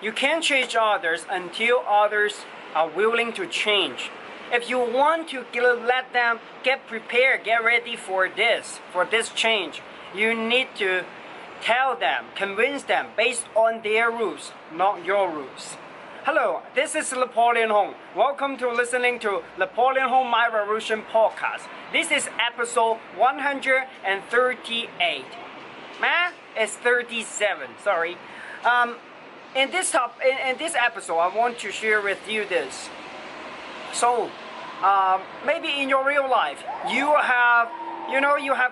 You can't change others until others are willing to change. If you want to let them get prepared, get ready for this change, you need to tell them, convince them based on their rules, not your rules. Hello, this is Napoleon Hong. Welcome to listening to Napoleon Hong My Revolution podcast. This is episode 138. Man, it's 37. Sorry. In this episode, I want to share with you this. So, maybe in your real life, you have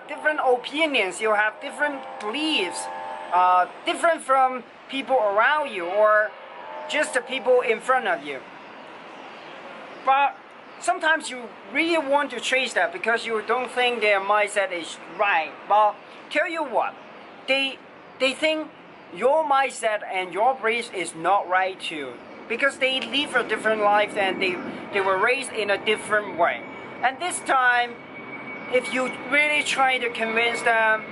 different opinions, you have different beliefs, different from people around you or just the people in front of you. But sometimes you really want to change that because you don't think their mindset is right. But tell you what, they think your mindset and your beliefs is not right too, because they live a different life and they were raised in a different way. And this time, if you really try to convince them,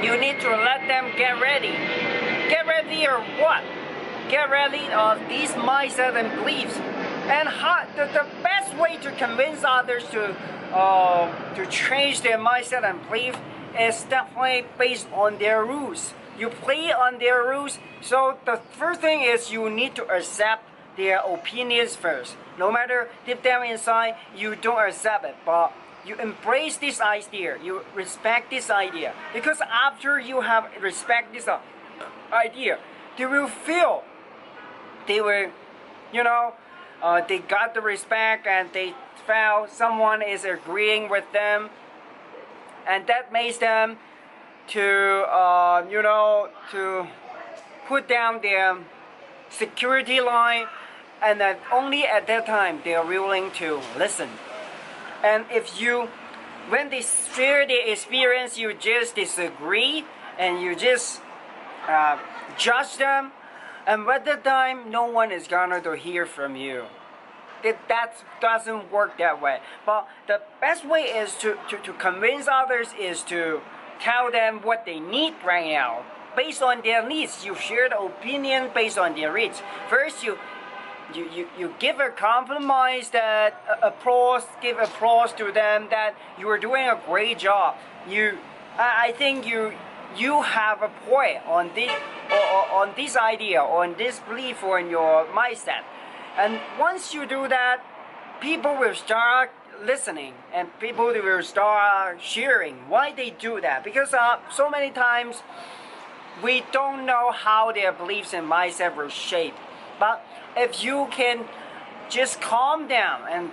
you need to let them get ready. Get ready or what? Get ready of these mindset and beliefs. And the best way to convince others to change their mindset and belief is definitely based on their rules. You play on their rules. So the first thing is you need to accept their opinions first. No matter deep down inside you don't accept it, but you embrace this idea, you respect this idea. Because after you have respect this idea, they will feel they were, they got the respect and they felt someone is agreeing with them, and that makes them to put down their security line, and that only at that time they are willing to listen. And when they share their experience, you just disagree and you just judge them, and at that time no one is gonna to hear from you. That doesn't work that way. But the best way is to convince others is to tell them what they need right now. Based on their needs, you share the opinion based on their needs. First, you give a compromise, give applause to them that you are doing a great job. I think you have a point on this idea, on this belief, or in your mindset. And once you do that, people will start listening and people will start sharing. Why they do that? Because so many times we don't know how their beliefs and mindset were shaped. But if you can just calm down and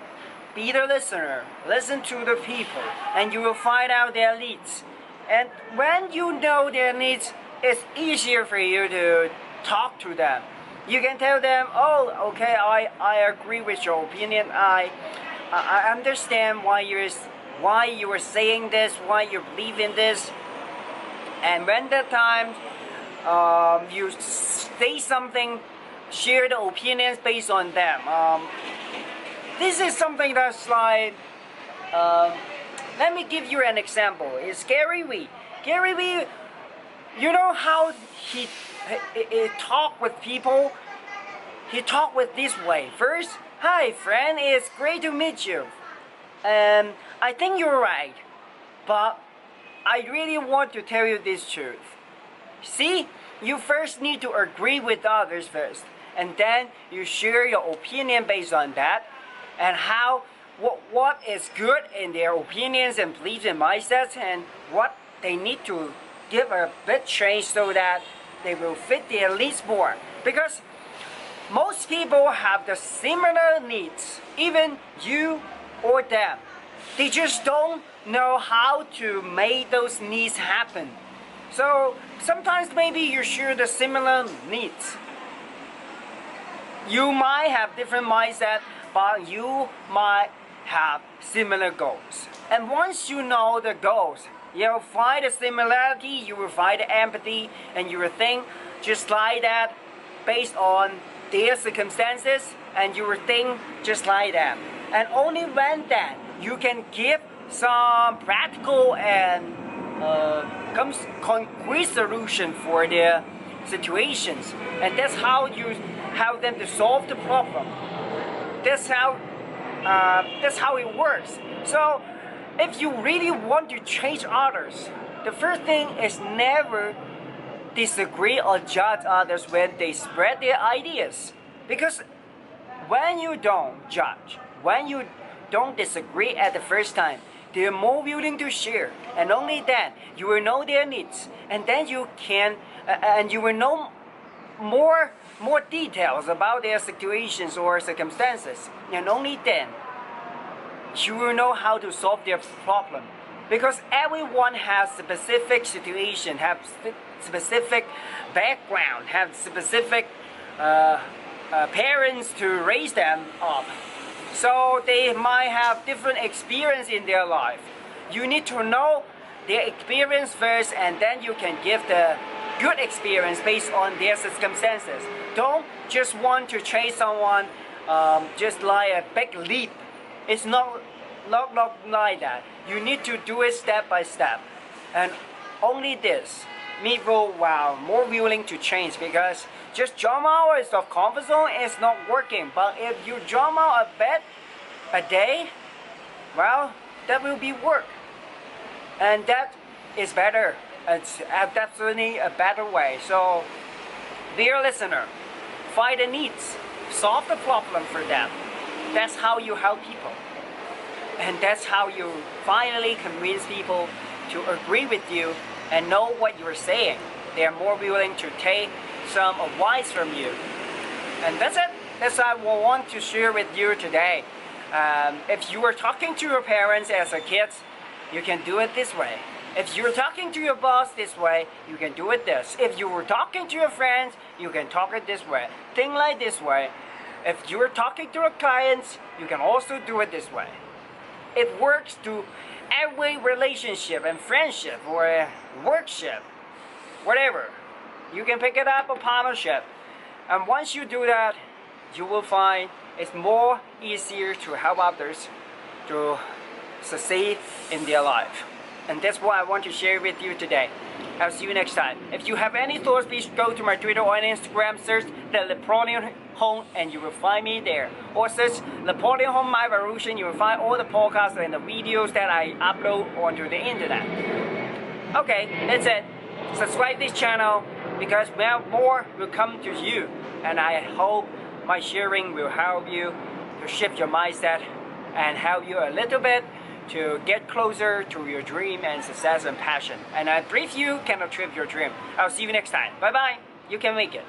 be the listener, listen to the people, and you will find out their needs. And when you know their needs, it's easier for you to talk to them. You can tell them, oh, okay, I agree with your opinion. I understand why you are saying this, why you believe in this. And when that time you say something, share the opinions based on them. This is something that's like, let me give you an example. It's Gary Vee. Gary Vee, you know how he talk with people? He talk with this way. First, hi friend, it's great to meet you. I think you're right, but I really want to tell you this truth. See, you first need to agree with others first, and then you share your opinion based on that, and what is good in their opinions and beliefs and mindsets, and what they need to give a bit change so that they will fit their needs more. Because most people have the similar needs, even you or them. They just don't know how to make those needs happen. So sometimes maybe you share the similar needs. You might have different mindset, but you might have similar goals. And once you know the goals, you'll find the similarity, you will find the empathy, and you will think just like that based on their circumstances, and you will think just like that. And only when that you can give some practical and concrete solution for their situations, and that's how you help them to solve the problem. That's how it works. So if you really want to change others, the first thing is never disagree or judge others when they spread their ideas. Because when you don't judge, when you don't disagree at the first time, they're more willing to share, and only then you will know their needs, and then you can and you will know more details about their situations or circumstances, and only then you will know how to solve their problem. Because everyone has specific situation, have specific background, have specific parents to raise them up. So they might have different experience in their life. You need to know their experience first, and then you can give the good experience based on their circumstances. Don't just want to change someone just like a big leap. It's not like that. You need to do it step by step, and only this people are more willing to change, because just jump out of comfort zone is not working. But if you jump out a bed a day, well, that will be work, and that is better. It's definitely a better way. So, dear listener, find the needs, solve the problem for them. That's how you help people. And that's how you finally convince people to agree with you and know what you're saying. They are more willing to take some advice from you. And that's it. That's what I want to share with you today. If you were talking to your parents as a kid, you can do it this way. If you're talking to your boss this way, you can do it this. If you were talking to your friends, you can talk it this way. Think like this way. If you're talking to your clients, you can also do it this way. It works to every relationship and friendship or workship, whatever. You can pick it up a partnership. And once you do that, you will find it's more easier to help others to succeed in their life. And that's what I want to share with you today. I'll see you next time. If you have any thoughts, please go to my Twitter or Instagram, search the Napoleon Home, and you will find me there. Or search Napoleon Home My Revolution. You will find all the podcasts and the videos that I upload onto the internet. Okay, that's it. Subscribe this channel, because more will come to you. And I hope my sharing will help you to shift your mindset and help you a little bit to get closer to your dream and success and passion. And I believe you can achieve your dream. I'll see you next time. Bye bye. You can make it.